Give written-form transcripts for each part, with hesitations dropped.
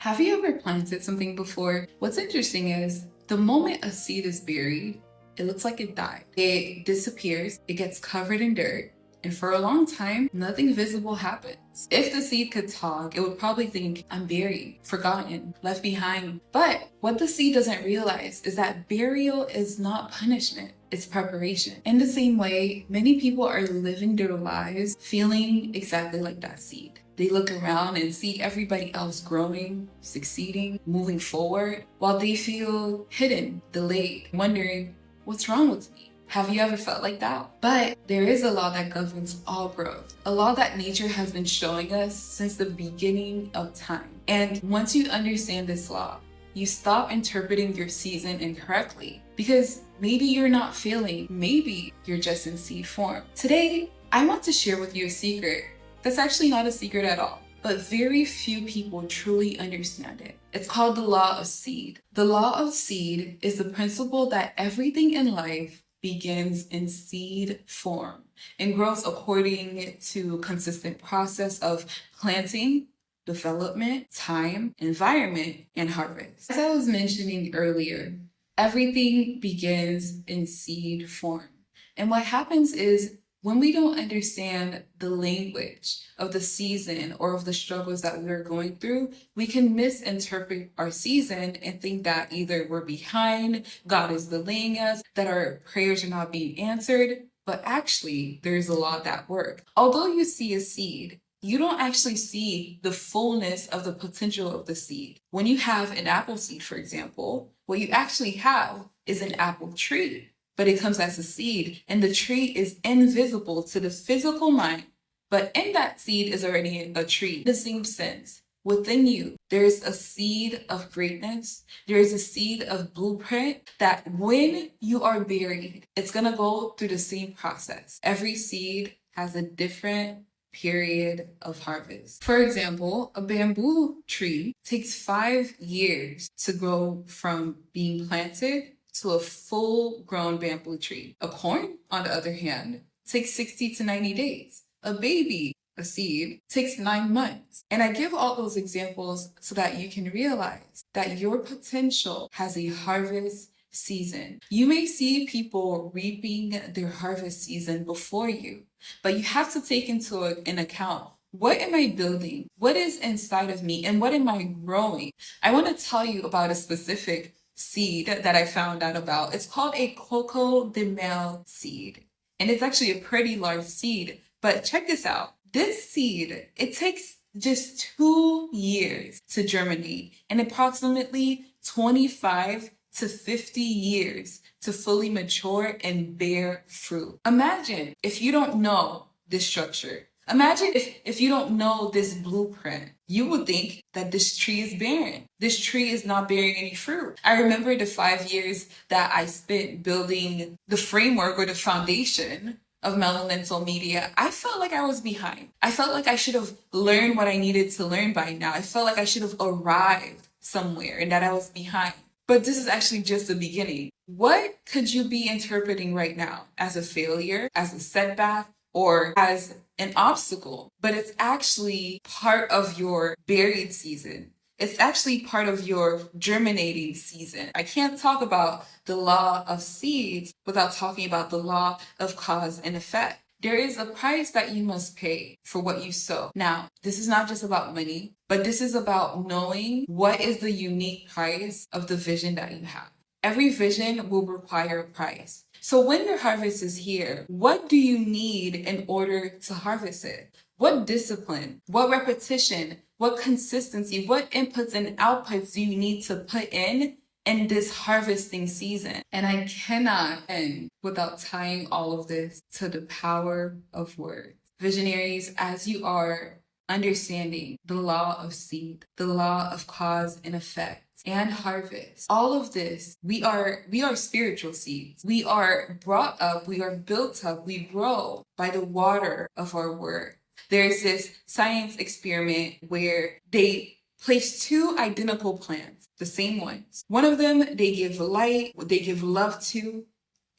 Have you ever planted something before? What's interesting is the moment a seed is buried, it looks like it died. It disappears, it gets covered in dirt, and for a long time, nothing visible happens. If the seed could talk, it would probably think, I'm buried, forgotten, left behind. But what the seed doesn't realize is that burial is not punishment, it's preparation. In the same way, many people are living their lives feeling exactly like that seed. They look around and see everybody else growing, succeeding, moving forward, while they feel hidden, delayed, wondering, what's wrong with me? Have you ever felt like that? But there is a law that governs all growth, a law that nature has been showing us since the beginning of time. And once you understand this law, you stop interpreting your season incorrectly, because maybe you're not failing, maybe you're just in seed form. Today, I want to share with you a secret that's actually not a secret at all, but very few people truly understand it. It's called the law of seed. The law of seed is the principle that everything in life begins in seed form and grows according to consistent process of planting, development, time, environment, and harvest. As I was mentioning earlier, everything begins in seed form. And what happens is when we don't understand the language of the season or of the struggles that we're going through, we can misinterpret our season and think that either we're behind, God is delaying us, that our prayers are not being answered. But actually, there's a law at work. Although you see a seed, you don't actually see the fullness of the potential of the seed. When you have an apple seed, for example, what you actually have is an apple tree. But it comes as a seed, and the tree is invisible to the physical mind. But in that seed is already a tree. In the same sense, within you, there is a seed of greatness. There is a seed of blueprint that when you are buried, it's going to go through the same process. Every seed has a different period of harvest. For example, a bamboo tree takes 5 years to grow from being planted to a full-grown bamboo tree. A corn, on the other hand, takes 60 to 90 days. A baby, a seed, takes 9 months. And I give all those examples so that you can realize that your potential has a harvest season. You may see people reaping their harvest season before you, but you have to take into an account, what am I building? What is inside of me? And what am I growing? I want to tell you about a specific seed that I found out about. It's called a Cocoa de Mer seed. And it's actually a pretty large seed. But check this out. This seed, it takes just 2 years to germinate and approximately 25 to 50 years to fully mature and bear fruit. Imagine if you don't know this structure. Imagine if you don't know this blueprint, you would think that this tree is barren. This tree is not bearing any fruit. I remember the 5 years that I spent building the framework or the foundation of Melanin Media. I felt like I was behind. I felt like I should have learned what I needed to learn by now. I felt like I should have arrived somewhere and that I was behind. But this is actually just the beginning. What could you be interpreting right now as a failure, as a setback, or as an obstacle? But it's actually part of your buried season. It's actually part of your germinating season. I can't talk about the law of seeds without talking about the law of cause and effect. There is a price that you must pay for what you sow. Now, this is not just about money, but this is about knowing what is the unique price of the vision that you have. Every vision will require a price. So when your harvest is here, what do you need in order to harvest it? What discipline, what repetition, what consistency, what inputs and outputs do you need to put in this harvesting season? And I cannot end without tying all of this to the power of words. Visionaries, as you are understanding the law of seed, the law of cause and effect, and harvest. All of this, we are spiritual seeds. We are brought up, we are built up, we grow by the water of our word. There's this science experiment where they place 2 identical plants, the same ones. One of them, they give light, they give love to,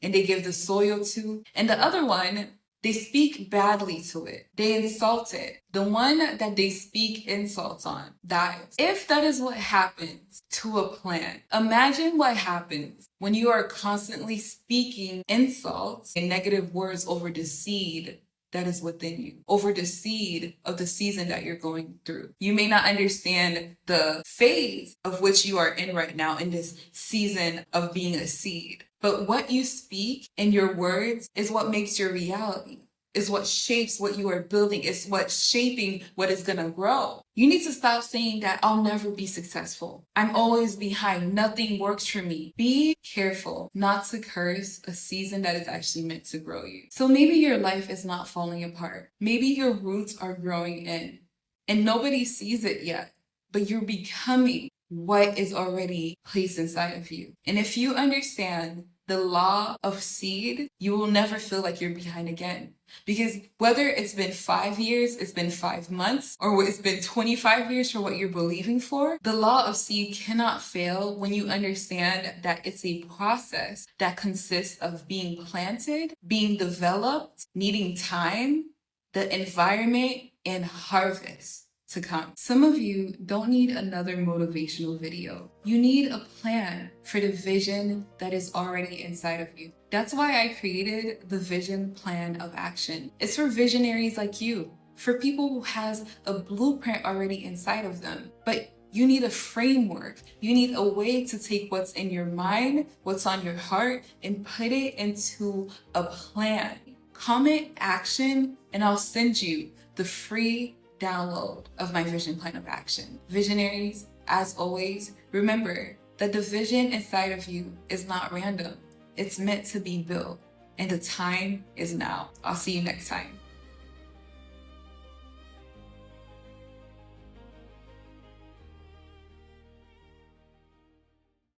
and they give the soil to. And the other one, They speak badly to it. They insult it. The one that they speak insults on dies. If that is what happens to a plant, imagine what happens when you are constantly speaking insults and negative words over the seed that is within you, over the seed of the season that you're going through. You may not understand the phase of which you are in right now in this season of being a seed. But what you speak in your words is what makes your reality, is what shapes what you are building, is what's shaping what is gonna grow. You need to stop saying that I'll never be successful. I'm always behind. Nothing works for me. Be careful not to curse a season that is actually meant to grow you. So maybe your life is not falling apart. Maybe your roots are growing in and nobody sees it yet, but you're becoming what is already placed inside of you. And if you understand the law of seed, you will never feel like you're behind again. Because whether it's been 5 years, it's been 5 months, or it's been 25 years for what you're believing for, the law of seed cannot fail when you understand that it's a process that consists of being planted, being developed, needing time, the environment, and harvest to come. Some of you don't need another motivational video. You need a plan for the vision that is already inside of you. That's why I created the vision plan of action. It's for visionaries like you, for people who has a blueprint already inside of them. But you need a framework. You need a way to take what's in your mind, what's on your heart, and put it into a plan. Comment action, and I'll send you the free download of my vision plan of action. Visionaries, as always, remember that the vision inside of you is not random. It's meant to be built, and the time is now. I'll see you next time.